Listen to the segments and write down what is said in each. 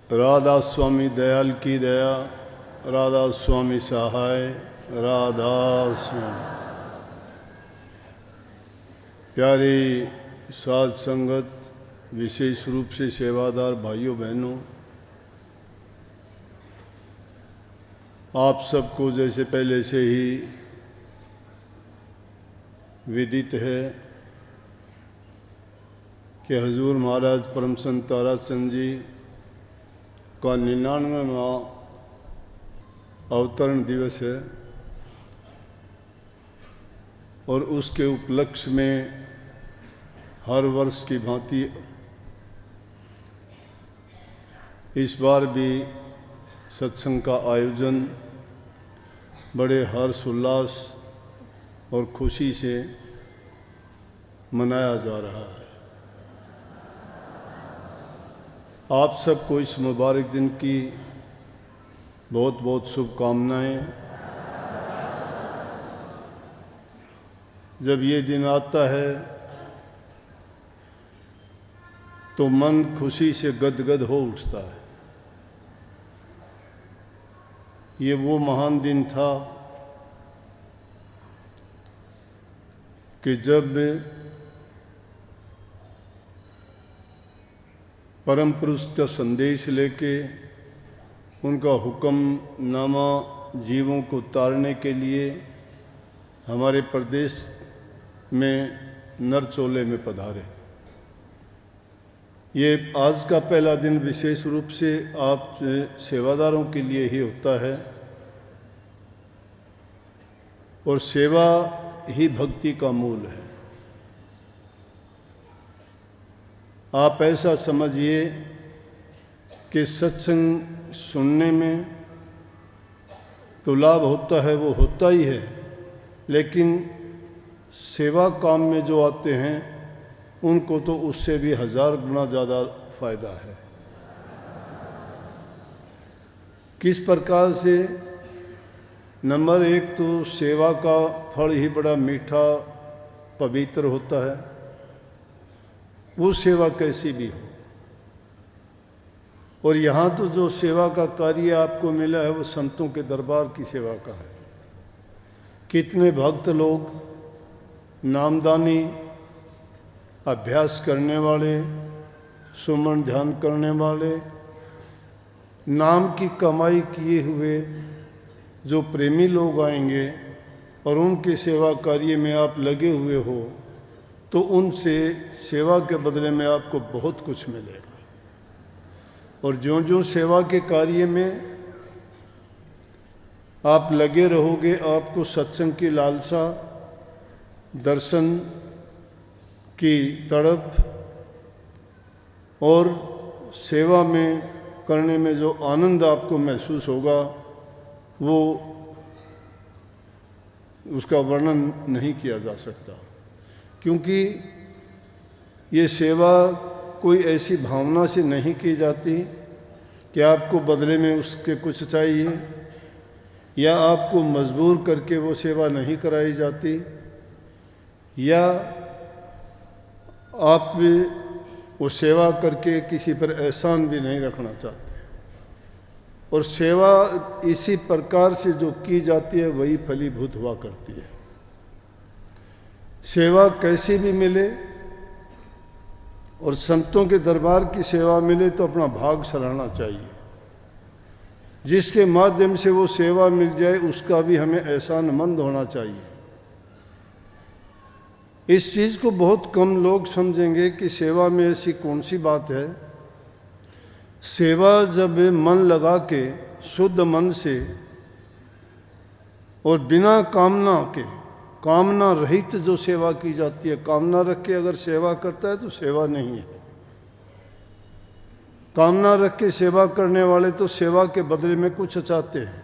राधा स्वामी दयाल की दया, राधा स्वामी सहाय, राधा स्वामी। प्यारी साध संगत, विशेष रूप से सेवादार भाइयों बहनों, आप सबको जैसे पहले से ही विदित है कि हजूर महाराज परम संत ताराचंद जी का 99वां अवतरण दिवस है और उसके उपलक्ष्य में हर वर्ष की भांति इस बार भी सत्संग का आयोजन बड़े हर्ष उल्लास और खुशी से मनाया जा रहा है। आप सबको इस मुबारक दिन की बहुत बहुत शुभकामनाएं। जब ये दिन आता है तो मन खुशी से गदगद हो उठता है। ये वो महान दिन था कि जब परम पुरुष का संदेश लेके उनका हुक्मनामा जीवों को उतारने के लिए हमारे प्रदेश में नरचोले में पधारे। ये आज का पहला दिन विशेष रूप से आप सेवादारों के लिए ही होता है और सेवा ही भक्ति का मूल है। आप ऐसा समझिए कि सत्संग सुनने में तो लाभ होता है, वो होता ही है, लेकिन सेवा काम में जो आते हैं उनको तो उससे भी 1000 गुना ज़्यादा फायदा है। किस प्रकार से? नंबर 1 तो सेवा का फल ही बड़ा मीठा पवित्र होता है, वो सेवा कैसी भी हो। और यहाँ तो जो सेवा का कार्य आपको मिला है वो संतों के दरबार की सेवा का है। कितने भक्त लोग, नामदानी, अभ्यास करने वाले, सुमन ध्यान करने वाले, नाम की कमाई किए हुए जो प्रेमी लोग आएंगे और उनके सेवा कार्य में आप लगे हुए हो तो उनसे सेवा के बदले में आपको बहुत कुछ मिलेगा। और जो जो सेवा के कार्य में आप लगे रहोगे, आपको सत्संग की लालसा, दर्शन की तड़प और सेवा में करने में जो आनंद आपको महसूस होगा वो उसका वर्णन नहीं किया जा सकता। क्योंकि ये सेवा कोई ऐसी भावना से नहीं की जाती कि आपको बदले में उसके कुछ चाहिए, या आपको मजबूर करके वो सेवा नहीं कराई जाती, या आप भी वो सेवा करके किसी पर एहसान भी नहीं रखना चाहते। और सेवा इसी प्रकार से जो की जाती है वही फलीभूत हुआ करती है। सेवा कैसी भी मिले और संतों के दरबार की सेवा मिले तो अपना भाग सराहना चाहिए। जिसके माध्यम से वो सेवा मिल जाए उसका भी हमें एहसानमंद होना चाहिए। इस चीज़ को बहुत कम लोग समझेंगे कि सेवा में ऐसी कौन सी बात है। सेवा जब मन लगा के शुद्ध मन से और बिना कामना के, कामना रहित जो सेवा की जाती है, कामना रख के अगर सेवा करता है तो सेवा नहीं है। कामना रख के सेवा करने वाले तो सेवा के बदले में कुछ चाहते हैं।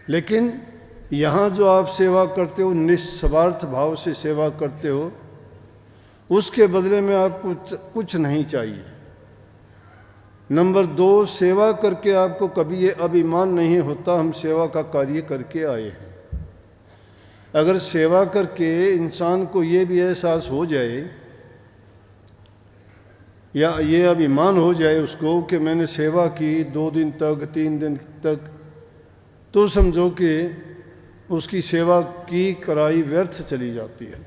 लेकिन यहाँ जो आप सेवा करते हो, निस्वार्थ भाव से सेवा करते हो, उसके बदले में आपको कुछ नहीं चाहिए। नंबर 2, सेवा करके आपको कभी ये अभिमान नहीं होता हम सेवा का कार्य करके आए हैं। अगर सेवा करके इंसान को ये भी एहसास हो जाए या ये अभिमान हो जाए उसको कि मैंने सेवा की 2 दिन तक 3 दिन तक, तो समझो कि उसकी सेवा की कराई व्यर्थ चली जाती है।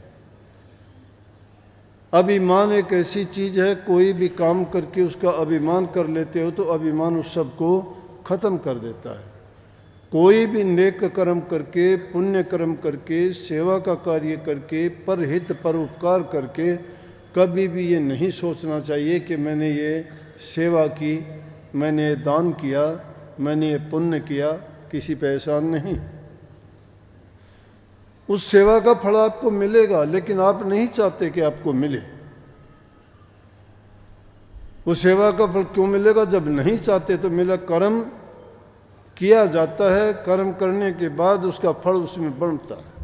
अभिमान एक ऐसी चीज़ है, कोई भी काम करके उसका अभिमान कर लेते हो तो अभिमान उस सब को ख़त्म कर देता है। कोई भी नेक कर्म करके, पुण्य कर्म करके, सेवा का कार्य करके, परहित परोपकार करके कभी भी ये नहीं सोचना चाहिए कि मैंने ये सेवा की, मैंने ये दान किया, मैंने ये पुण्य किया, किसी पे एहसान नहीं। उस सेवा का फल आपको मिलेगा, लेकिन आप नहीं चाहते कि आपको मिले। उस सेवा का फल क्यों मिलेगा? जब नहीं चाहते तो मिला। कर्म किया जाता है, कर्म करने के बाद उसका फल उसमें बनता है।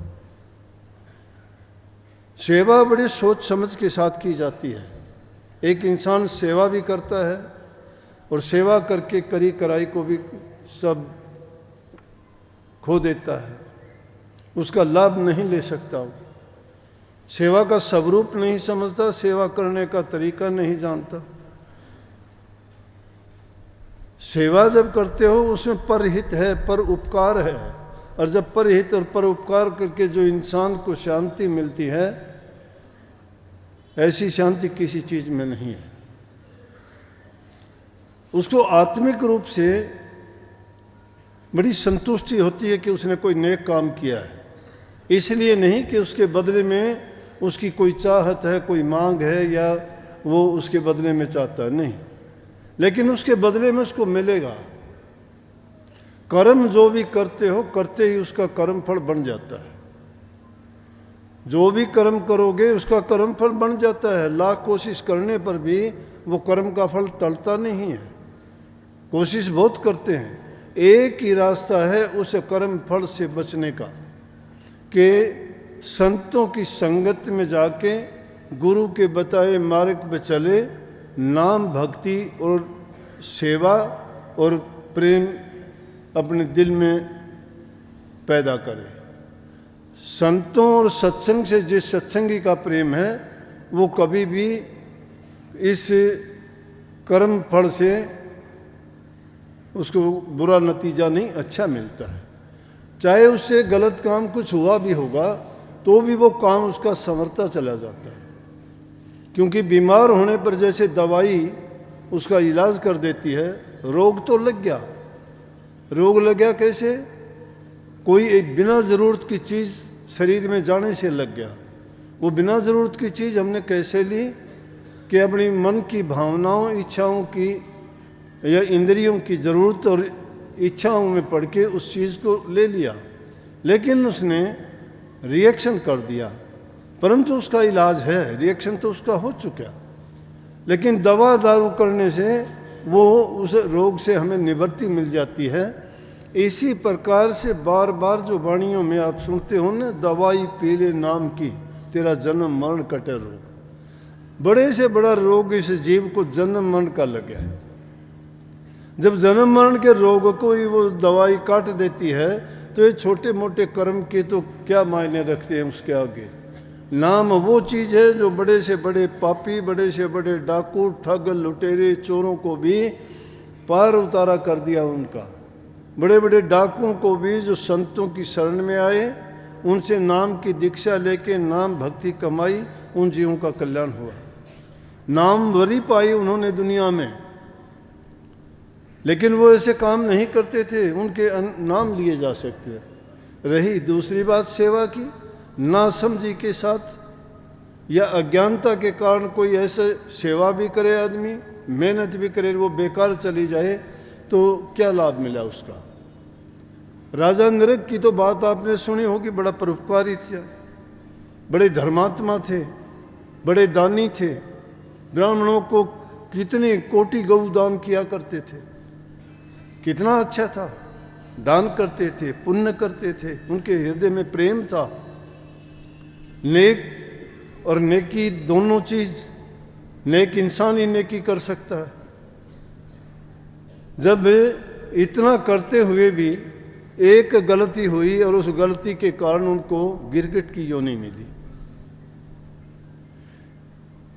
सेवा बड़ी सोच समझ के साथ की जाती है। एक इंसान सेवा भी करता है और सेवा करके करी कराई को भी सब खो देता है, उसका लाभ नहीं ले सकता। वो सेवा का स्वरूप नहीं समझता, सेवा करने का तरीका नहीं जानता। सेवा जब करते हो उसमें परहित है, पर उपकार है, और जब परहित और पर उपकार करके जो इंसान को शांति मिलती है, ऐसी शांति किसी चीज़ में नहीं है। उसको आत्मिक रूप से बड़ी संतुष्टि होती है कि उसने कोई नेक काम किया है, इसलिए नहीं कि उसके बदले में उसकी कोई चाहत है, कोई मांग है, या वो उसके बदले में चाहता है, नहीं, लेकिन उसके बदले में उसको मिलेगा। कर्म जो भी करते हो, करते ही उसका कर्म फल बन जाता है। जो भी कर्म करोगे उसका कर्म फल बन जाता है। लाख कोशिश करने पर भी वो कर्म का फल टलता नहीं है। कोशिश बहुत करते हैं, एक ही रास्ता है उस कर्म फल से बचने का, कि संतों की संगत में जाके गुरु के बताए मार्ग पे चले, नाम भक्ति और सेवा और प्रेम अपने दिल में पैदा करे। संतों और सत्संग से जिस सत्संगी का प्रेम है वो कभी भी इस कर्म फल से उसको बुरा नतीजा नहीं, अच्छा मिलता है। चाहे उससे गलत काम कुछ हुआ भी होगा तो भी वो काम उसका संवरता चला जाता है, क्योंकि बीमार होने पर जैसे दवाई उसका इलाज कर देती है, रोग तो लग गया। रोग लग गया कैसे? कोई एक बिना ज़रूरत की चीज़ शरीर में जाने से लग गया। वो बिना ज़रूरत की चीज़ हमने कैसे ली? कि अपनी मन की भावनाओं, इच्छाओं की या इंद्रियों की ज़रूरत और इच्छाओं में पड़ के उस चीज़ को ले लिया, लेकिन उसने रिएक्शन कर दिया, परंतु उसका इलाज है, रिएक्शन तो उसका हो चुका। लेकिन दवा दारू करने से वो उस रोग से हमें निवृत्ति मिल जाती है। इसी प्रकार से बार बार जो वाणियों में आप सुनते हो ना, दवाई पी ले नाम की, तेरा जन्म मरण कटे रोग। बड़े से बड़ा रोग इस जीव को जन्म मरण का लगा है। जब जन्म मरण के रोग को ही वो दवाई काट देती है, तो ये छोटे मोटे कर्म के तो क्या मायने रखते हैं उसके आगे। नाम वो चीज़ है जो बड़े से बड़े पापी, बड़े से बड़े डाकू, ठग, लुटेरे, चोरों को भी पार उतारा कर दिया उनका। बड़े बड़े डाकुओं को भी जो संतों की शरण में आए, उनसे नाम की दीक्षा लेके नाम भक्ति कमाई, उन जीवों का कल्याण हुआ। नाम वरी पाई उन्होंने दुनिया में, लेकिन वो ऐसे काम नहीं करते थे, उनके नाम लिए जा सकते। रही दूसरी बात सेवा की, नासमझी के साथ या अज्ञानता के कारण कोई ऐसे सेवा भी करे आदमी, मेहनत भी करे, वो बेकार चली जाए तो क्या लाभ मिला उसका। राजा नरक की तो बात आपने सुनी होगी, बड़ा परोपकारी था, बड़े धर्मात्मा थे, बड़े दानी थे, ब्राह्मणों को कितने कोटि गौ दान किया करते थे, कितना अच्छा था, दान करते थे, पुण्य करते थे, उनके हृदय में प्रेम था। नेक और नेकी दोनों चीज, नेक इंसान ही नेकी कर सकता है। जब इतना करते हुए भी एक गलती हुई और उस गलती के कारण उनको गिरगिट की योनि मिली।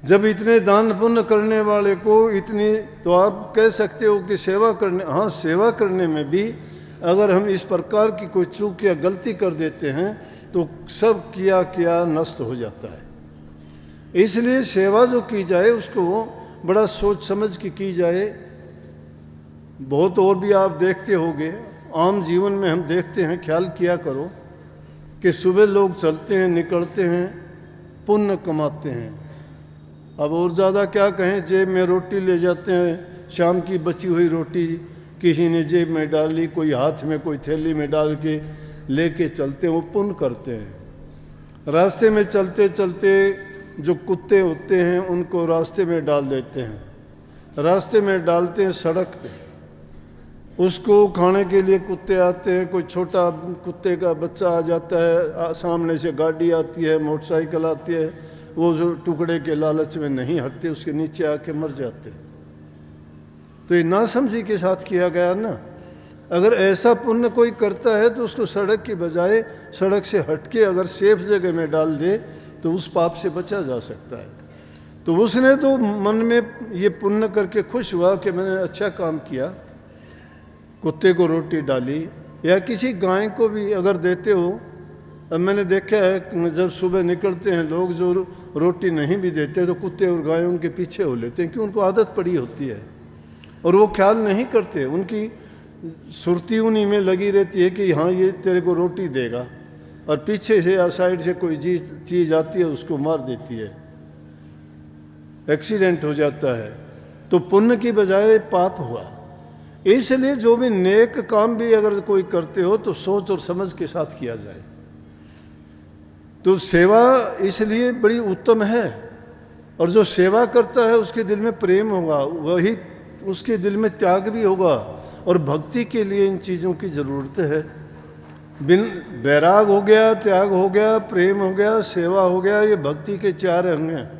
जब इतने दान पुण्य करने वाले को इतनी, तो आप कह सकते हो कि सेवा करने, हाँ सेवा करने में भी अगर हम इस प्रकार की कोई चूक या गलती कर देते हैं तो सब किया नष्ट हो जाता है। इसलिए सेवा जो की जाए उसको बड़ा सोच समझ के की जाए। बहुत और भी आप देखते होंगे, आम जीवन में हम देखते हैं, ख्याल किया करो कि सुबह लोग चलते हैं, निकलते हैं, पुण्य कमाते हैं। अब और ज़्यादा क्या कहें, जेब में रोटी ले जाते हैं, शाम की बची हुई रोटी किसी ने जेब में डाली, कोई हाथ में, कोई थैली में डाल के लेके चलते हैं, वो पुण्य करते हैं। रास्ते में चलते चलते जो कुत्ते होते हैं उनको रास्ते में डाल देते हैं, रास्ते में डालते हैं सड़क पे, उसको खाने के लिए कुत्ते आते हैं, कोई छोटा कुत्ते का बच्चा आ जाता है, सामने से गाड़ी आती है, मोटरसाइकिल आती है, वो जो टुकड़े के लालच में नहीं हटते, उसके नीचे आके मर जाते। तो ये नासमझी के साथ किया गया ना। अगर ऐसा पुण्य कोई करता है तो उसको सड़क के बजाय सड़क से हटके अगर सेफ जगह में डाल दे तो उस पाप से बचा जा सकता है। तो उसने तो मन में ये पुण्य करके खुश हुआ कि मैंने अच्छा काम किया, कुत्ते को रोटी डाली। या किसी गाय को भी अगर देते हो, अब मैंने देखा है जब सुबह निकलते हैं लोग जो रोटी नहीं भी देते तो कुत्ते और गाय उनके पीछे हो लेते हैं, क्योंकि उनको आदत पड़ी होती है और वो ख्याल नहीं करते, उनकी सुरती उन्हीं में लगी रहती है कि हाँ ये तेरे को रोटी देगा, और पीछे से या साइड से कोई चीज़ आती है उसको मार देती है, एक्सीडेंट हो जाता है। तो पुण्य की बजाय पाप हुआ। इसलिए जो भी नेक काम भी अगर कोई करते हो तो सोच और समझ के साथ किया जाए। तो सेवा इसलिए बड़ी उत्तम है, और जो सेवा करता है उसके दिल में प्रेम होगा, वही उसके दिल में त्याग भी होगा, और भक्ति के लिए इन चीज़ों की ज़रूरत है। बिन बैराग हो गया, त्याग हो गया, प्रेम हो गया, सेवा हो गया, ये भक्ति के चार अंग हैं।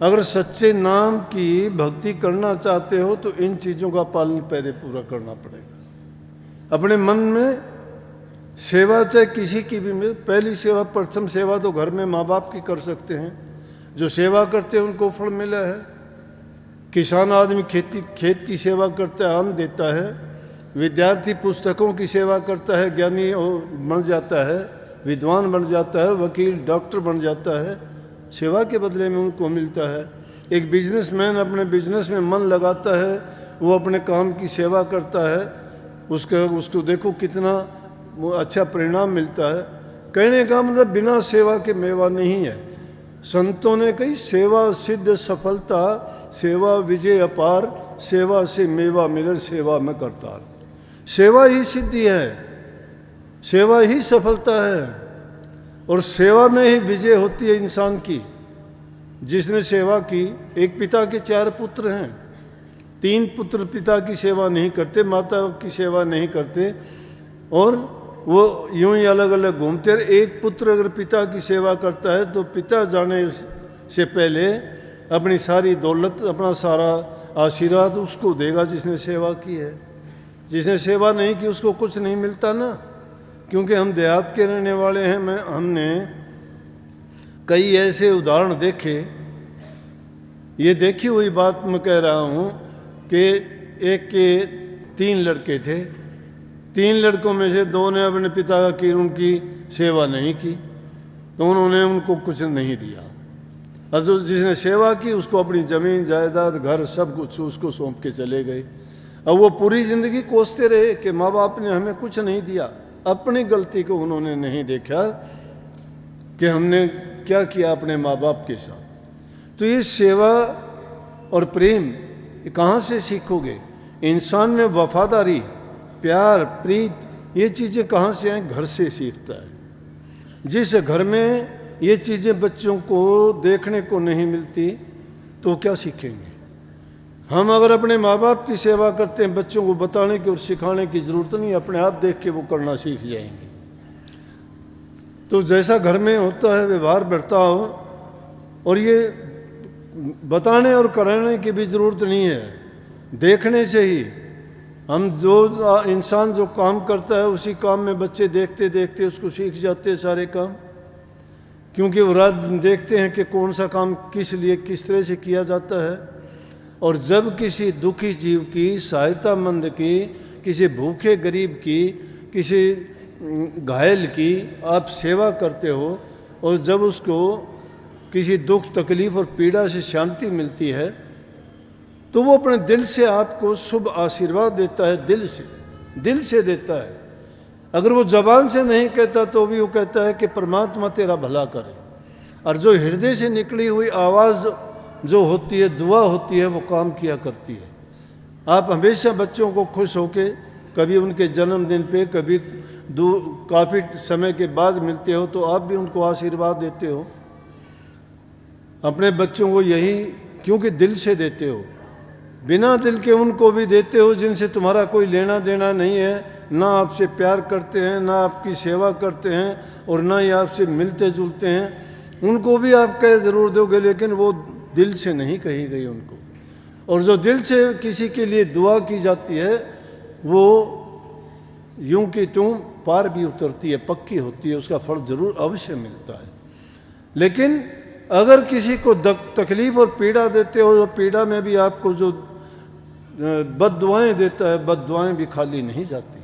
अगर सच्चे नाम की भक्ति करना चाहते हो तो इन चीज़ों का पालन पहले पूरा करना पड़ेगा। अपने मन में सेवा चाहे किसी की भी मिले, पहली सेवा, प्रथम सेवा तो घर में माँ बाप की कर सकते हैं, जो सेवा करते हैं उनको फल मिला है। किसान आदमी खेत की सेवा करता है, अन्न देता है। विद्यार्थी पुस्तकों की सेवा करता है, ज्ञानी बन जाता है, विद्वान बन जाता है, वकील डॉक्टर बन जाता है, सेवा के बदले में उनको मिलता है। एक बिजनेसमैन अपने बिजनेस में मन लगाता है, वो अपने काम की सेवा करता है, उसको देखो कितना अच्छा परिणाम मिलता है। कहने का मतलब बिना सेवा के मेवा नहीं है। संतों ने कही सेवा सिद्ध सफलता, सेवा विजय अपार, सेवा से मेवा मिले सेवा में करतार। सेवा ही सिद्धि है, सेवा ही सफलता है, और सेवा में ही विजय होती है इंसान की। जिसने सेवा की, एक पिता के 4 पुत्र हैं, 3 पुत्र पिता की सेवा नहीं करते, माता की सेवा नहीं करते, और वो यूं ही अलग अलग घूमते रहे। एक पुत्र अगर पिता की सेवा करता है तो पिता जाने से पहले अपनी सारी दौलत, अपना सारा आशीर्वाद उसको देगा जिसने सेवा की है। जिसने सेवा नहीं की उसको कुछ नहीं मिलता ना। क्योंकि हम देहात के रहने वाले हैं, हमने कई ऐसे उदाहरण देखे। ये देखी हुई बात मैं कह रहा हूँ कि एक के 3 लड़के थे, 3 लड़कों में से 2 ने अपने पिता की उनकी सेवा नहीं की, तो उन्होंने उनको कुछ नहीं दिया, और जो जिसने सेवा की उसको अपनी ज़मीन जायदाद घर सब कुछ उसको सौंप के चले गए। अब वो पूरी ज़िंदगी कोसते रहे कि माँ बाप ने हमें कुछ नहीं दिया। अपनी गलती को उन्होंने नहीं देखा कि हमने क्या किया अपने माँ बाप के साथ। तो ये सेवा और प्रेम कहाँ से सीखोगे? इंसान में वफादारी, प्यार, प्रीत, ये चीज़ें कहाँ से आए? घर से सीखता है। जिस घर में ये चीज़ें बच्चों को देखने को नहीं मिलती तो क्या सीखेंगे? हम अगर अपने माँ बाप की सेवा करते हैं, बच्चों को बताने की और सिखाने की ज़रूरत नहीं, अपने आप देख के वो करना सीख जाएंगे। तो जैसा घर में होता है व्यवहार बर्ताव, और ये बताने और कराने की भी ज़रूरत नहीं है, देखने से ही हम जो इंसान जो काम करता है उसी काम में बच्चे देखते देखते उसको सीख जाते हैं सारे काम। क्योंकि वो रात दिन देखते हैं कि कौन सा काम किस लिए किस तरह से किया जाता है। और जब किसी दुखी जीव की, सहायतामंद की, किसी भूखे गरीब की, किसी घायल की आप सेवा करते हो और जब उसको किसी दुख तकलीफ और पीड़ा से शांति मिलती है तो वो अपने दिल से आपको शुभ आशीर्वाद देता है, दिल से देता है। अगर वो जबान से नहीं कहता तो भी वो कहता है कि परमात्मा तेरा भला करे। और जो हृदय से निकली हुई आवाज़ जो होती है, दुआ होती है, वो काम किया करती है। आप हमेशा बच्चों को खुश होके, कभी उनके जन्मदिन पे, कभी काफ़ी समय के बाद मिलते हो तो आप भी उनको आशीर्वाद देते हो। अपने बच्चों को यही क्योंकि दिल से देते हो, बिना दिल के उनको भी देते हो जिनसे तुम्हारा कोई लेना देना नहीं है, ना आपसे प्यार करते हैं, ना आपकी सेवा करते हैं और ना ही आपसे मिलते जुलते हैं। उनको भी आप कह ज़रूर दोगे लेकिन वो दिल से नहीं कही गई उनको। और जो दिल से किसी के लिए दुआ की जाती है वो यूं कि तुम पार भी उतरती है, पक्की होती है, उसका फल जरूर अवश्य मिलता है। लेकिन अगर किसी को तकलीफ और पीड़ा देते हो, तो पीड़ा में भी आपको जो बद्दुआएं देता है, बद्दुआएं भी खाली नहीं जाती।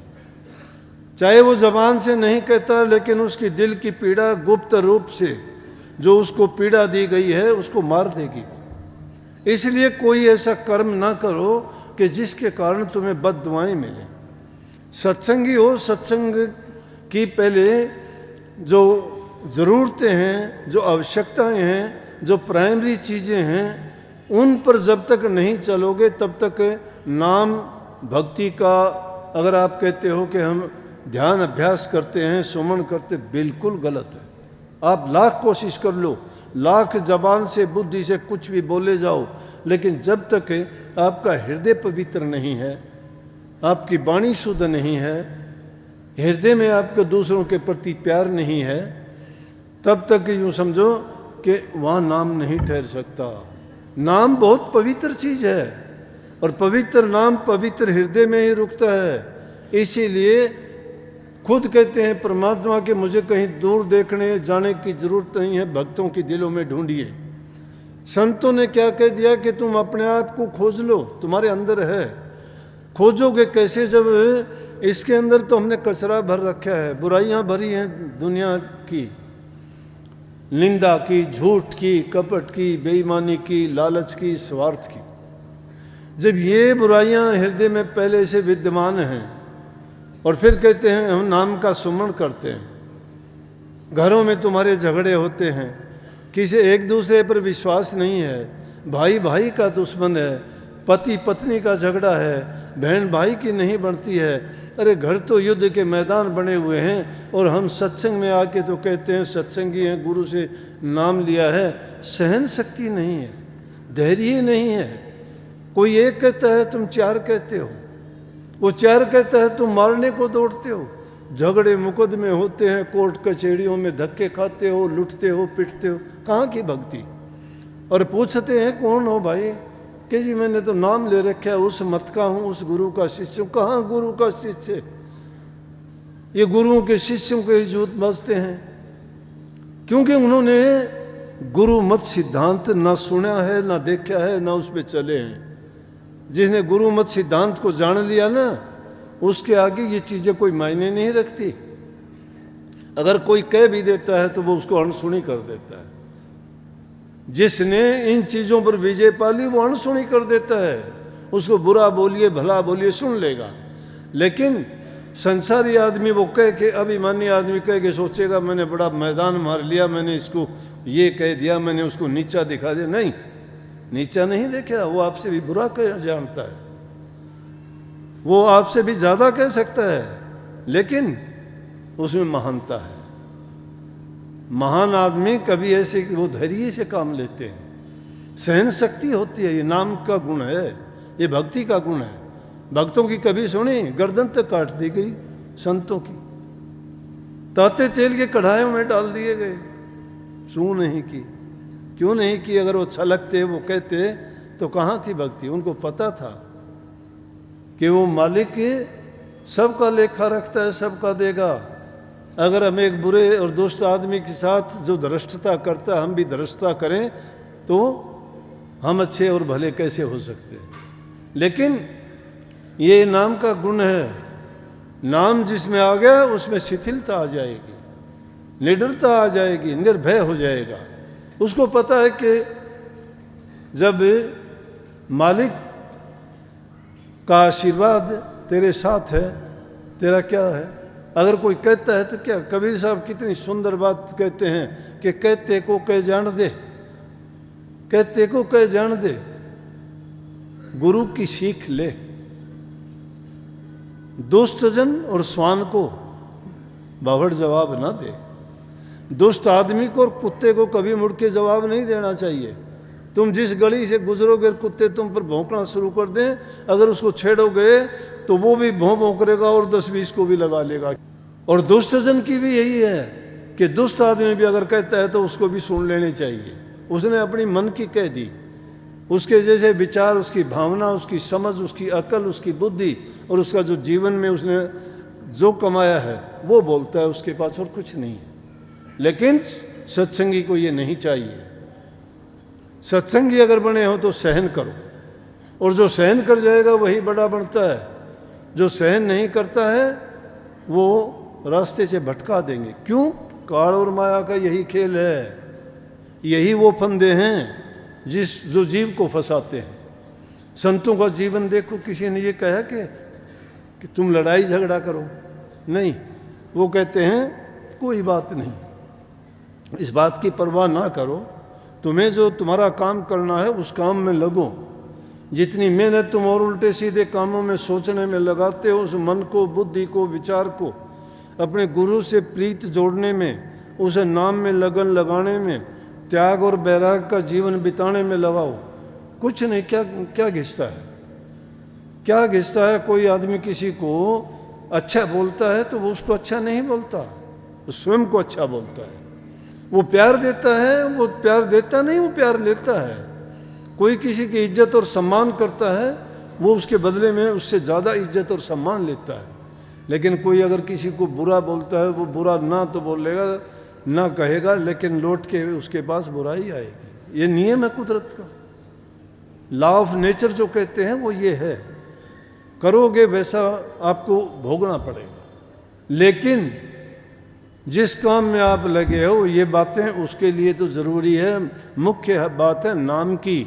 चाहे वो जबान से नहीं कहता लेकिन उसकी दिल की पीड़ा गुप्त रूप से जो उसको पीड़ा दी गई है उसको मार देगी। इसलिए कोई ऐसा कर्म ना करो कि जिसके कारण तुम्हें बद्दुआएं मिलें। सत्संगी हो, सत्संग की पहले जो ज़रूरतें हैं, जो आवश्यकताएं हैं, जो प्राइमरी चीज़ें हैं, उन पर जब तक नहीं चलोगे तब तक नाम भक्ति का, अगर आप कहते हो कि हम ध्यान अभ्यास करते हैं, सुमन करते, बिल्कुल गलत है। आप लाख कोशिश कर लो, लाख जबान से बुद्धि से कुछ भी बोले जाओ, लेकिन जब तक आपका हृदय पवित्र नहीं है, आपकी वाणी शुद्ध नहीं है, हृदय में आपके दूसरों के प्रति प्यार नहीं है, तब तक यूँ समझो कि वहाँ नाम नहीं ठहर सकता। नाम बहुत पवित्र चीज़ है और पवित्र नाम पवित्र हृदय में ही रुकता है। इसीलिए खुद कहते हैं परमात्मा के मुझे कहीं दूर देखने जाने की ज़रूरत नहीं है, भक्तों के दिलों में ढूंढिए। संतों ने क्या कह दिया कि तुम अपने आप को खोज लो, तुम्हारे अंदर है। खोजोगे कैसे जब इसके अंदर तो हमने कचरा भर रखा है, बुराइयां भरी हैं दुनिया की, निंदा की, झूठ की, कपट की, बेईमानी की, लालच की, स्वार्थ की। जब ये बुराइयां हृदय में पहले से विद्यमान हैं और फिर कहते हैं हम नाम का सुमरण करते हैं, घरों में तुम्हारे झगड़े होते हैं, किसी एक दूसरे पर विश्वास नहीं है, भाई भाई का दुश्मन है, पति पत्नी का झगड़ा है, बहन भाई की नहीं बनती है। अरे घर तो युद्ध के मैदान बने हुए हैं और हम सत्संग में आके तो कहते हैं सत्संगी हैं, गुरु से नाम लिया है, सहन शक्ति नहीं है, धैर्य नहीं है। कोई एक कहता है तुम चार कहते हो, वो चार कहता है तुम मारने को दौड़ते हो। झगड़े मुकदमे होते हैं, कोर्ट कचहरियों में धक्के खाते हो, लुटते हो, पिटते हो। कहाँ की भक्ति? और पूछते हैं कौन हो भाई? कि जी मैंने तो नाम ले रखा है, उस मत का हूँ, उस गुरु का शिष्य हूँ। कहाँ गुरु का शिष्य? ये गुरुओं के शिष्यों के जूत बजते हैं, क्योंकि उन्होंने गुरु मत सिद्धांत ना सुना है, ना देखा है, ना उस पर चले हैं। जिसने गुरु मत सिद्धांत को जान लिया ना, उसके आगे ये चीज़ें कोई मायने नहीं रखती। अगर कोई कह भी देता है तो वो उसको अनसुनी कर देता है। जिसने इन चीज़ों पर विजय पा ली वो अनसुनी कर देता है। उसको बुरा बोलिए भला बोलिए सुन लेगा, लेकिन संसारी आदमी वो कह के, अभिमानी आदमी कह के सोचेगा मैंने बड़ा मैदान मार लिया, मैंने इसको ये कह दिया, मैंने उसको नीचा दिखा दिया। नहीं, नीचा नहीं देखा, वो आपसे भी बुरा कह जानता है, वो आपसे भी ज़्यादा कह सकता है, लेकिन उसमें महानता है। महान आदमी कभी ऐसे कि वो धैर्य से काम लेते हैं, सहन शक्ति होती है। ये नाम का गुण है, ये भक्ति का गुण है। भक्तों की कभी सुनी? गर्दन तक काट दी गई संतों की, ताते तेल के कढ़ाइयों में डाल दिए गए। क्यों नहीं की? क्यों नहीं की? अगर वो छलकते, वो कहते तो कहाँ थी भक्ति? उनको पता था कि वो मालिक सबका लेखा रखता है, सबका देगा। अगर हम एक बुरे और दुष्ट आदमी के साथ जो धृष्टता करता हम भी धृष्टता करें तो हम अच्छे और भले कैसे हो सकते हैं। लेकिन ये नाम का गुण है, नाम जिसमें आ गया उसमें शिथिलता आ जाएगी, निडरता आ जाएगी, निर्भय हो जाएगा। उसको पता है कि जब मालिक का आशीर्वाद तेरे साथ है, तेरा क्या है। अगर कोई कहता है तो क्या, कबीर साहब कितनी सुंदर बात कहते हैं कि कहते को कह जान दे, कहते को कह जान दे, गुरु की सीख ले। दुष्ट जन और स्वान को बावड़ जवाब ना दे। दुष्ट आदमी को और कुत्ते को कभी मुड़ के जवाब नहीं देना चाहिए। तुम जिस गली से गुजरोगे कुत्ते तुम पर भौंकना शुरू कर दें, अगर उसको छेड़ोगे तो वो भी भौं करेगा और 10-20 को भी लगा लेगा। और दुष्ट जन की भी यही है कि दुष्ट आदमी भी अगर कहता है तो उसको भी सुन लेनी चाहिए। उसने अपनी मन की कह दी, उसके जैसे विचार, उसकी भावना, उसकी समझ, उसकी अकल, उसकी बुद्धि और उसका जो जीवन में उसने जो कमाया है वो बोलता है, उसके पास और कुछ नहीं है। लेकिन सत्संगी को ये नहीं चाहिए। सत्संगी अगर बने हो तो सहन करो, और जो सहन कर जाएगा वही बड़ा बनता है। जो सहन नहीं करता है वो रास्ते से भटका देंगे। क्यों? काल और माया का यही खेल है, यही वो फंदे हैं जो जीव को फंसाते हैं। संतों का जीवन देखो, किसी ने ये कहा कि तुम लड़ाई झगड़ा करो, नहीं, वो कहते हैं कोई बात नहीं, इस बात की परवाह ना करो, तुम्हें जो तुम्हारा काम करना है उस काम में लगो। जितनी मेहनत तुम और उल्टे सीधे कामों में सोचने में लगाते हो, उस मन को, बुद्धि को, विचार को अपने गुरु से प्रीत जोड़ने में, उसे नाम में लगन लगाने में, त्याग और बैराग का जीवन बिताने में लगाओ। कुछ नहीं, क्या घिसता है, क्या घिसता है। कोई आदमी किसी को अच्छा बोलता है तो वो उसको अच्छा नहीं बोलता, वो स्वयं को अच्छा बोलता है। वो प्यार देता है, वो प्यार देता नहीं, वो प्यार लेता है। कोई किसी की इज्जत और सम्मान करता है, वो उसके बदले में उससे ज़्यादा इज्जत और सम्मान लेता है। लेकिन कोई अगर किसी को बुरा बोलता है, वो बुरा ना तो बोलेगा ना कहेगा, लेकिन लौट के उसके पास बुराई आएगी। ये नियम है कुदरत का, लॉ ऑफ नेचर जो कहते हैं वो ये है। करोगे वैसा आपको भोगना पड़ेगा। लेकिन जिस काम में आप लगे हो ये बातें उसके लिए तो ज़रूरी है। मुख्य बात है नाम की।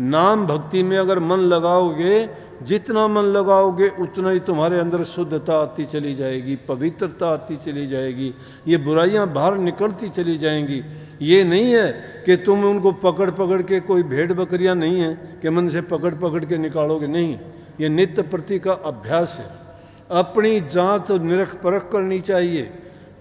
नाम भक्ति में अगर मन लगाओगे, जितना मन लगाओगे उतना ही तुम्हारे अंदर शुद्धता आती चली जाएगी, पवित्रता आती चली जाएगी, ये बुराइयां बाहर निकलती चली जाएंगी। ये नहीं है कि तुम उनको पकड़ पकड़ के, कोई भेड़ बकरियां नहीं है कि मन से पकड़ पकड़ के निकालोगे, नहीं। ये नित्य प्रति का अभ्यास है। अपनी जांच और निरख परख करनी चाहिए।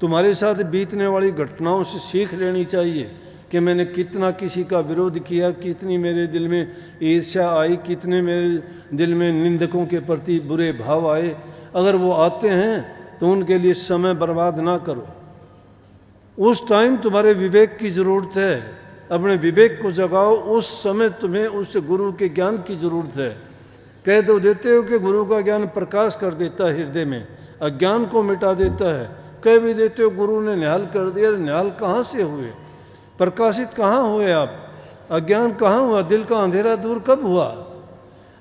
तुम्हारे साथ बीतने वाली घटनाओं से सीख लेनी चाहिए कि मैंने कितना किसी का विरोध किया, कितनी मेरे दिल में ईर्ष्या आई, कितने मेरे दिल में निंदकों के प्रति बुरे भाव आए। अगर वो आते हैं तो उनके लिए समय बर्बाद ना करो। उस टाइम तुम्हारे विवेक की ज़रूरत है, अपने विवेक को जगाओ। उस समय तुम्हें उस गुरु के ज्ञान की ज़रूरत है। कह तो देते हो कि गुरु का ज्ञान प्रकाश कर देता है हृदय में, अज्ञान को मिटा देता है। कह भी देते हो गुरु ने निहाल कर दिया। निहाल कहाँ से हुए? प्रकाशित कहाँ हुए आप? अज्ञान कहाँ हुआ? दिल का अंधेरा दूर कब हुआ?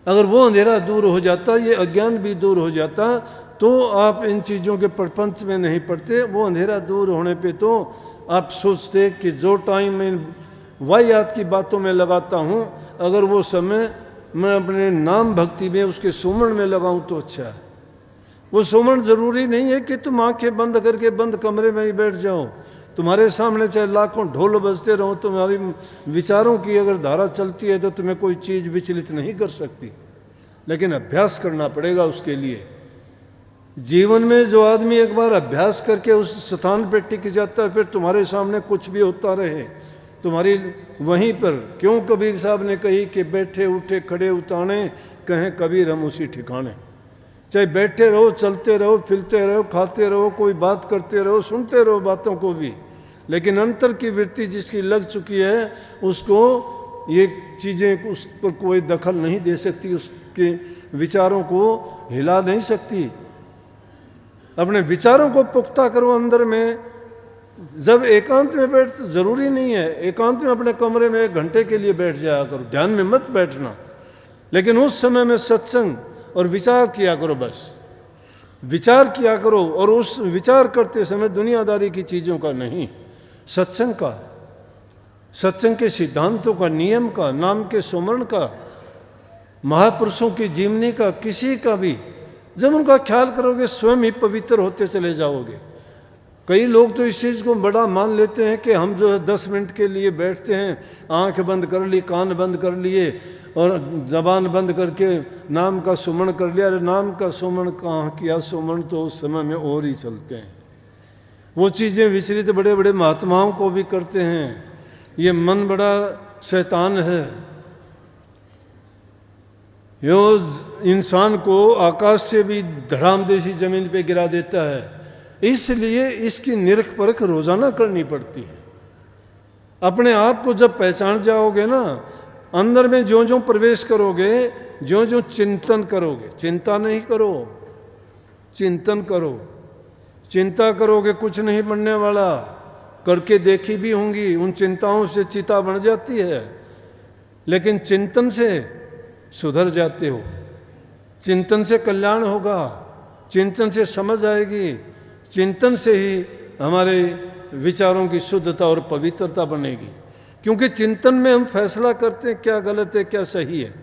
अगर वो अंधेरा दूर हो जाता, ये अज्ञान भी दूर हो जाता, तो आप इन चीज़ों के प्रपंच में नहीं पड़ते। वो अंधेरा दूर होने पे तो आप सोचते कि जो टाइम मैं वाहियात की बातों में लगाता हूँ, अगर वो समय मैं अपने नाम भक्ति में, उसके सुमरण में लगाऊं तो अच्छा है। वो सुमरण ज़रूरी नहीं है कि तुम आंखें बंद करके बंद कमरे में ही बैठ जाओ। तुम्हारे सामने चाहे लाखों ढोल बजते रहो, तुम्हारी विचारों की अगर धारा चलती है तो तुम्हें कोई चीज़ विचलित नहीं कर सकती। लेकिन अभ्यास करना पड़ेगा उसके लिए। जीवन में जो आदमी एक बार अभ्यास करके उस स्थान पर टिक जाता है, फिर तुम्हारे सामने कुछ भी होता रहे तुम्हारी वहीं पर। क्यों कबीर साहब ने कही कि बैठे उठे खड़े उताने, कहें कबीर हम उसी ठिकाने। चाहे बैठे रहो, चलते रहो, फिरते रहो, खाते रहो, कोई बात करते रहो, सुनते रहो बातों को भी, लेकिन अंतर की वृत्ति जिसकी लग चुकी है उसको ये चीज़ें उस पर कोई दखल नहीं दे सकती, उसके विचारों को हिला नहीं सकती। अपने विचारों को पुख्ता करो अंदर में। जब एकांत में बैठ, तो जरूरी नहीं है एकांत में अपने कमरे में 1 घंटे के लिए बैठ जाया करो, ध्यान में मत बैठना, लेकिन उस समय में सत्संग और विचार किया करो, बस विचार किया करो। और उस विचार करते समय दुनियादारी की चीज़ों का नहीं, सत्संग का, सत्संग के सिद्धांतों का, नियम का, नाम के सुमरण का, महापुरुषों की जीवनी का, किसी का भी जब उनका ख्याल करोगे स्वयं ही पवित्र होते चले जाओगे। कई लोग तो इस चीज़ को बड़ा मान लेते हैं कि हम जो है 10 मिनट के लिए बैठते हैं, आंख बंद कर ली, कान बंद कर लिए और जबान बंद करके नाम का सुमरण कर लिया। अरे नाम का सुमरण कहाँ किया, सुमरण तो उस समय में और ही चलते हैं। वो चीज़ें विचलित बड़े बड़े महात्माओं को भी करते हैं। ये मन बड़ा शैतान है, यो इंसान को आकाश से भी धड़ाम देसी जमीन पे गिरा देता है। इसलिए इसकी निरख परख रोजाना करनी पड़ती है। अपने आप को जब पहचान जाओगे ना, अंदर में ज्यों ज्यों प्रवेश करोगे, ज्यों ज्यों चिंतन करोगे, चिंता नहीं करो, चिंतन करो। चिंता करोगे कुछ नहीं बनने वाला, करके देखी भी होंगी, उन चिंताओं से चिता बन जाती है, लेकिन चिंतन से सुधर जाते हो, चिंतन से कल्याण होगा, चिंतन से समझ आएगी, चिंतन से ही हमारे विचारों की शुद्धता और पवित्रता बनेगी। क्योंकि चिंतन में हम फैसला करते हैं क्या गलत है क्या सही है,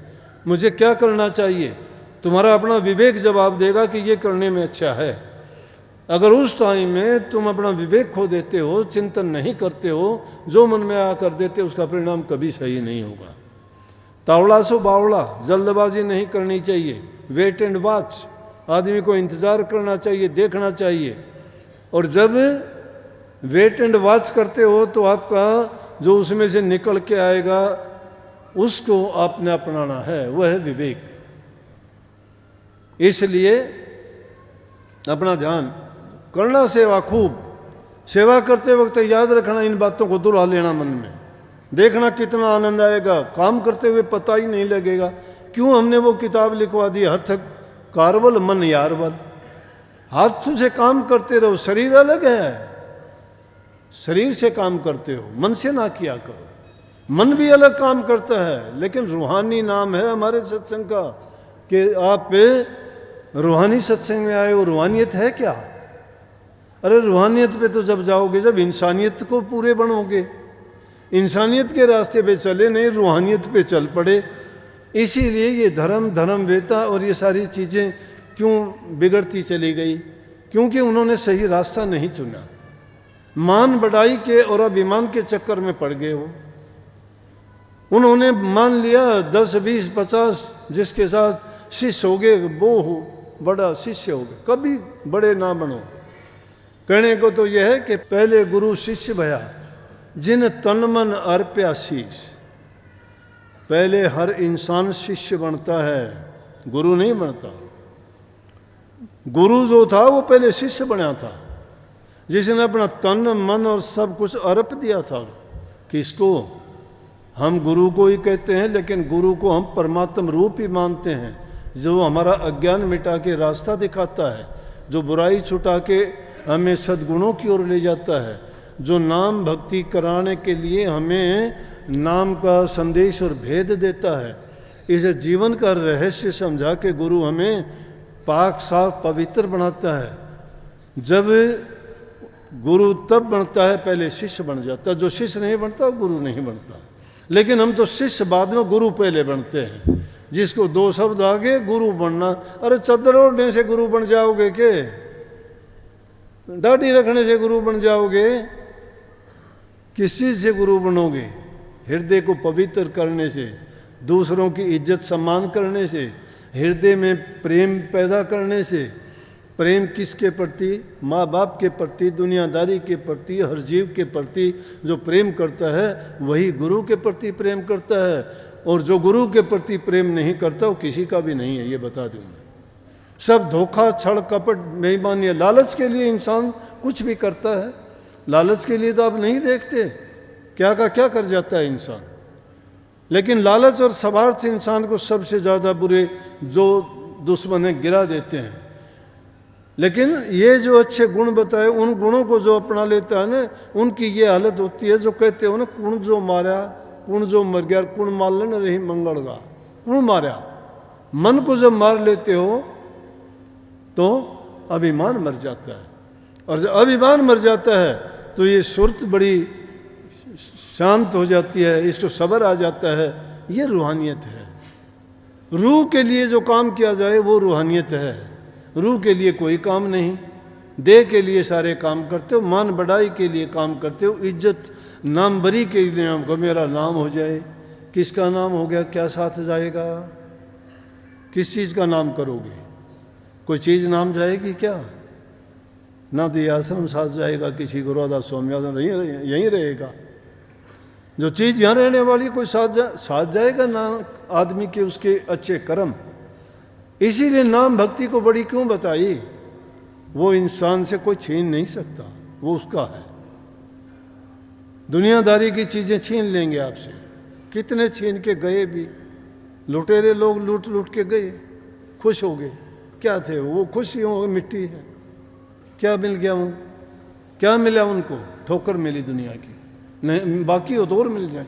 मुझे क्या करना चाहिए। तुम्हारा अपना विवेक जवाब देगा कि ये करने में अच्छा है। अगर उस टाइम में तुम अपना विवेक खो देते हो, चिंतन नहीं करते हो, जो मन में आ कर देते, उसका परिणाम कभी सही नहीं होगा। तावड़ा सो बावड़ा, जल्दबाजी नहीं करनी चाहिए। वेट एंड वॉच, आदमी को इंतज़ार करना चाहिए, देखना चाहिए। और जब वेट एंड वॉच करते हो तो आपका जो उसमें से निकल के आएगा उसको आपने अपनाना है, वह है विवेक। इसलिए अपना ध्यान करना, सेवा खूब सेवा करते वक्त याद रखना, इन बातों को दुहरा लेना मन में। देखना कितना आनंद आएगा, काम करते हुए पता ही नहीं लगेगा। क्यों हमने वो किताब लिखवा दी, हथ कारवल मन यारवल। हाथ से काम करते रहो, शरीर अलग है, शरीर से काम करते हो, मन से ना किया करो। मन भी अलग काम करता है, लेकिन रूहानी नाम है हमारे सत्संग का कि आप रूहानी सत्संग में आए हो। रूहानियत है क्या? अरे रूहानियत पे तो जब जाओगे जब इंसानियत को पूरे बनोगे। इंसानियत के रास्ते पे चले नहीं, रूहानियत पे चल पड़े। इसीलिए ये धर्म वेता और ये सारी चीज़ें क्यों बिगड़ती चली गई? क्योंकि उन्होंने सही रास्ता नहीं चुना। मान बढ़ाई के और अभिमान के चक्कर में पड़ गए वो। उन्होंने मान लिया 10, 20, 50 जिसके साथ शिष्य हो गए वो हो बड़ा शिष्य हो गए। कभी बड़े ना बनो। कहने को तो यह है कि पहले गुरु शिष्य भया जिन तन मन अर्प्या शीश। पहले हर इंसान शिष्य बनता है, गुरु नहीं बनता। गुरु जो था वो पहले शिष्य बना था, जिसने अपना तन मन और सब कुछ अर्प दिया था। किसको? हम गुरु को ही कहते हैं, लेकिन गुरु को हम परमात्म रूप ही मानते हैं, जो हमारा अज्ञान मिटा के रास्ता दिखाता है, जो बुराई छुटा के हमें सद्गुणों की ओर ले जाता है, जो नाम भक्ति कराने के लिए हमें नाम का संदेश और भेद देता है। इसे जीवन का रहस्य समझा के गुरु हमें पाक साफ पवित्र बनाता है। जब गुरु तब बनता है, पहले शिष्य बन जाता है। जो शिष्य नहीं बनता वो गुरु नहीं बनता। लेकिन हम तो शिष्य बाद में, गुरु पहले बनते हैं। जिसको 2 शब्द आगे गुरु बनना। अरे चद्दर ओढ़ने से गुरु बन जाओगे के? दाढ़ी रखने से गुरु बन जाओगे? किस चीज से गुरु बनोगे? हृदय को पवित्र करने से, दूसरों की इज्जत सम्मान करने से, हृदय में प्रेम पैदा करने से। प्रेम किसके प्रति? माँ बाप के प्रति, दुनियादारी के प्रति, हर जीव के प्रति जो प्रेम करता है वही गुरु के प्रति प्रेम करता है। और जो गुरु के प्रति प्रेम नहीं करता वो किसी का भी नहीं है, ये बता दूँ मैं। सब धोखा, छल, कपट, बेईमानी, लालच के लिए इंसान कुछ भी करता है। लालच के लिए तो आप नहीं देखते क्या का क्या कर जाता है इंसान। लेकिन लालच और स्वार्थ इंसान को सबसे ज़्यादा बुरे जो दुश्मन है गिरा देते हैं। लेकिन ये जो अच्छे गुण बताए, उन गुणों को जो अपना लेता है ना, उनकी ये हालत होती है जो कहते हो ना, कुण जो मारा कुण जो मर गया, कुण मारन रही मंगल गा। कुण मारा, मन को जब मार लेते हो तो अभिमान मर जाता है, और जब अभिमान मर जाता है तो ये सुरत बड़ी शांत हो जाती है, इसको सब्र आ जाता है। ये रूहानियत है। रूह के लिए जो काम किया जाए वो रूहानियत है। रूह के लिए कोई काम नहीं, देह के लिए सारे काम करते हो, मान बढ़ाई के लिए काम करते हो, इज्जत नामबरी के लिए हमको मेरा नाम हो जाए। किसका नाम हो गया, क्या साथ जाएगा? किस चीज़ का नाम करोगे? कोई चीज़ नाम जाएगी क्या? ना तो आश्रम साथ जाएगा, किसी गुरुदा स्वामी यहीं रहेगा। जो चीज़ यहाँ रहने वाली कोई साथ जाएगा ना आदमी के उसके अच्छे कर्म। इसीलिए नाम भक्ति को बड़ी क्यों बताई? वो इंसान से कोई छीन नहीं सकता, वो उसका है। दुनियादारी की चीज़ें छीन लेंगे आपसे, कितने छीन के गए भी। लुटेरे लोग लूट लूट के गए, खुश हो गए। क्या थे वो? खुश ही हो, मिट्टी है। क्या मिल गया उन, क्या मिला उनको? ठोकर मिली दुनिया की, नहीं बाकी हो तो और मिल जाए।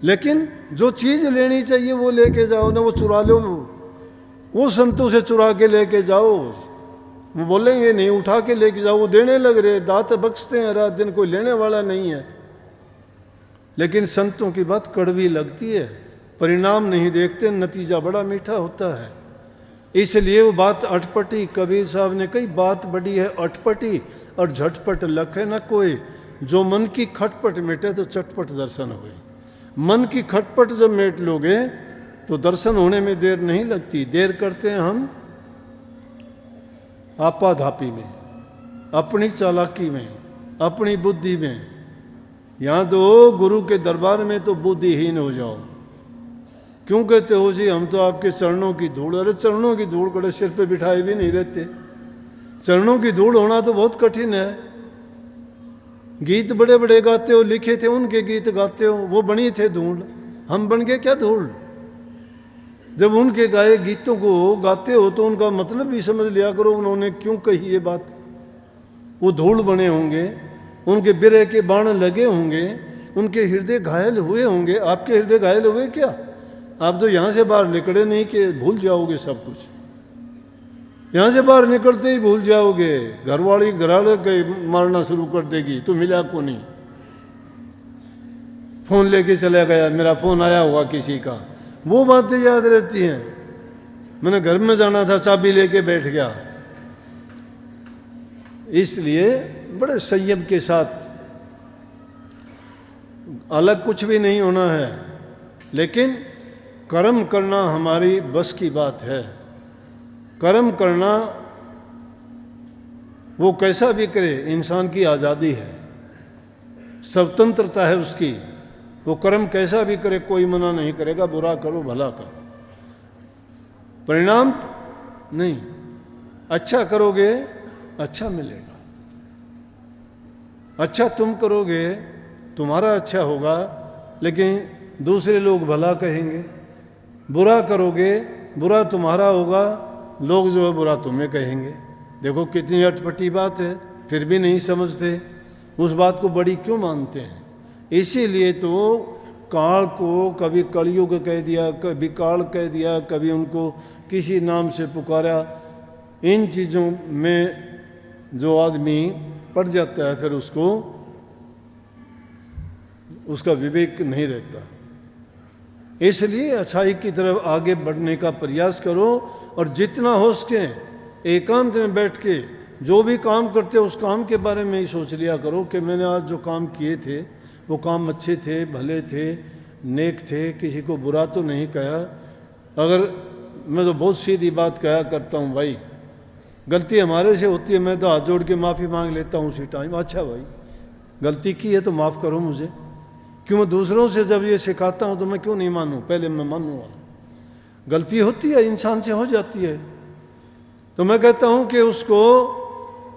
लेकिन जो चीज़ लेनी चाहिए वो लेके जाओ ना, वो चुरा लो, वो संतों से चुरा के लेके जाओ। वो बोलेंगे नहीं, उठा के लेके जाओ, वो देने लग रहे, दात बख्शते हैं रात दिन, कोई लेने वाला नहीं है। लेकिन संतों की बात कड़वी लगती है, परिणाम नहीं देखते, नतीजा बड़ा मीठा होता है। इसलिए वो बात अटपटी, कबीर साहब ने कही, बात बड़ी है अटपटी और झटपट लख है न कोई। जो मन की खटपट मिटे तो चटपट दर्शन हुए। मन की खटपट जब मेट लोगे तो दर्शन होने में देर नहीं लगती। देर करते हैं हम आपाधापी में, अपनी चालाकी में, अपनी बुद्धि में। यहाँ तो गुरु के दरबार में तो बुद्धिहीन हो जाओ। क्यों कहते हो जी हम तो आपके चरणों की धूल? अरे चरणों की धूल कड़े सिर पे बिठाए भी नहीं रहते। चरणों की धूल होना तो बहुत कठिन है। गीत बड़े बड़े गाते हो, लिखे थे उनके गीत गाते हो, वो बनी थे धूल, हम बन गए क्या धूल? जब उनके गाए गीतों को गाते हो तो उनका मतलब भी समझ लिया करो, उन्होंने क्यों कही ये बात। वो धूल बने होंगे, उनके बिरह के बाण लगे होंगे, उनके हृदय घायल हुए होंगे। आपके हृदय घायल हुए क्या? आप तो यहाँ से बाहर निकले नहीं कि भूल जाओगे सब कुछ। यहाँ से बाहर निकलते ही भूल जाओगे। घरवाली घराले के मारना शुरू कर देगी, तो मिला को नहीं। फोन लेके चला गया, मेरा फोन आया होगा किसी का, वो बातें याद रहती हैं। मैंने घर में जाना था, चाबी लेके बैठ गया। इसलिए बड़े संयम के साथ, अलग कुछ भी नहीं होना है, लेकिन कर्म करना हमारी बस की बात है। कर्म करना वो कैसा भी करे, इंसान की आज़ादी है, स्वतंत्रता है उसकी। वो कर्म कैसा भी करे, कोई मना नहीं करेगा, बुरा करो भला करो, परिणाम नहीं। अच्छा करोगे अच्छा मिलेगा, अच्छा तुम करोगे तुम्हारा अच्छा होगा, लेकिन दूसरे लोग भला कहेंगे। बुरा करोगे बुरा तुम्हारा होगा, लोग जो है बुरा तुम्हें कहेंगे। देखो कितनी अटपटी बात है, फिर भी नहीं समझते, उस बात को बड़ी क्यों मानते हैं। इसीलिए तो काल को कभी कलयुग कह दिया, कभी काल कह दिया, कभी उनको किसी नाम से पुकारा। इन चीज़ों में जो आदमी पड़ जाता है, फिर उसको उसका विवेक नहीं रहता। इसलिए अच्छाई की तरफ आगे बढ़ने का प्रयास करो, और जितना हो सके एकांत में बैठ के जो भी काम करते हो उस काम के बारे में ही सोच लिया करो कि मैंने आज जो काम किए थे वो काम अच्छे थे, भले थे, नेक थे, किसी को बुरा तो नहीं कहा। अगर मैं तो बहुत सीधी बात कहा करता हूँ, भाई गलती हमारे से होती है, मैं तो हाथ जोड़ के माफ़ी मांग लेता हूँ उसी टाइम। अच्छा भाई गलती की है तो माफ़ करो मुझे। क्यों मैं दूसरों से जब ये सिखाता हूँ तो मैं क्यों नहीं मानूँ? पहले मैं मानूँगा। गलती होती है, इंसान से हो जाती है, तो मैं कहता हूँ कि उसको,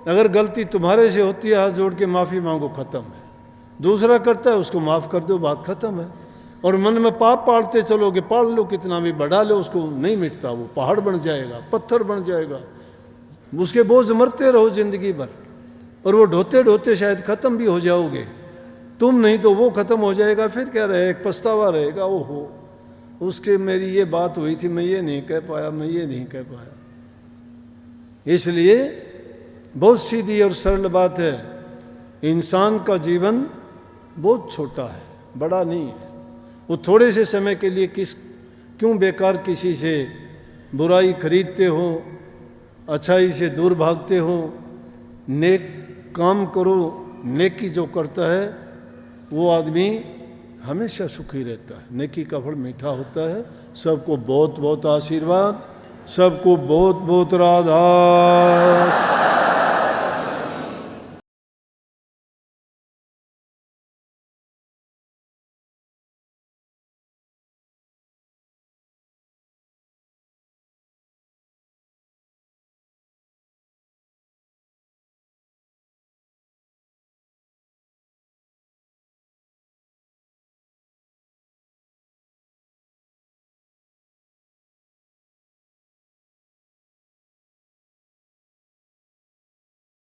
अगर गलती तुम्हारे से होती है हाथ जोड़ के माफ़ी मांगो, ख़त्म है। दूसरा करता है उसको माफ़ कर दो, बात ख़त्म है। और मन में पाप पालते चलोगे, पाल लो कितना भी, बढ़ा लो, उसको नहीं मिटता, वो पहाड़ बन जाएगा, पत्थर बन जाएगा, उसके बोझ मरते रहो जिंदगी भर, और वो ढोते ढोते शायद ख़त्म भी हो जाओगे तुम, नहीं तो वो ख़त्म हो जाएगा, फिर क्या रहेगा, एक पछतावा रहेगा, ओहो उसके मेरी ये बात हुई थी, मैं ये नहीं कह पाया, मैं ये नहीं कह पाया। इसलिए बहुत सीधी और सरल बात है, इंसान का जीवन बहुत छोटा है, बड़ा नहीं है। वो थोड़े से समय के लिए क्यों बेकार किसी से बुराई खरीदते हो, अच्छाई से दूर भागते हो। नेक काम करो, नेकी जो करता है वो आदमी हमेशा सुखी रहता है, नेकी का फल मीठा होता है। सबको बहुत बहुत आशीर्वाद, सबको बहुत बहुत राधा।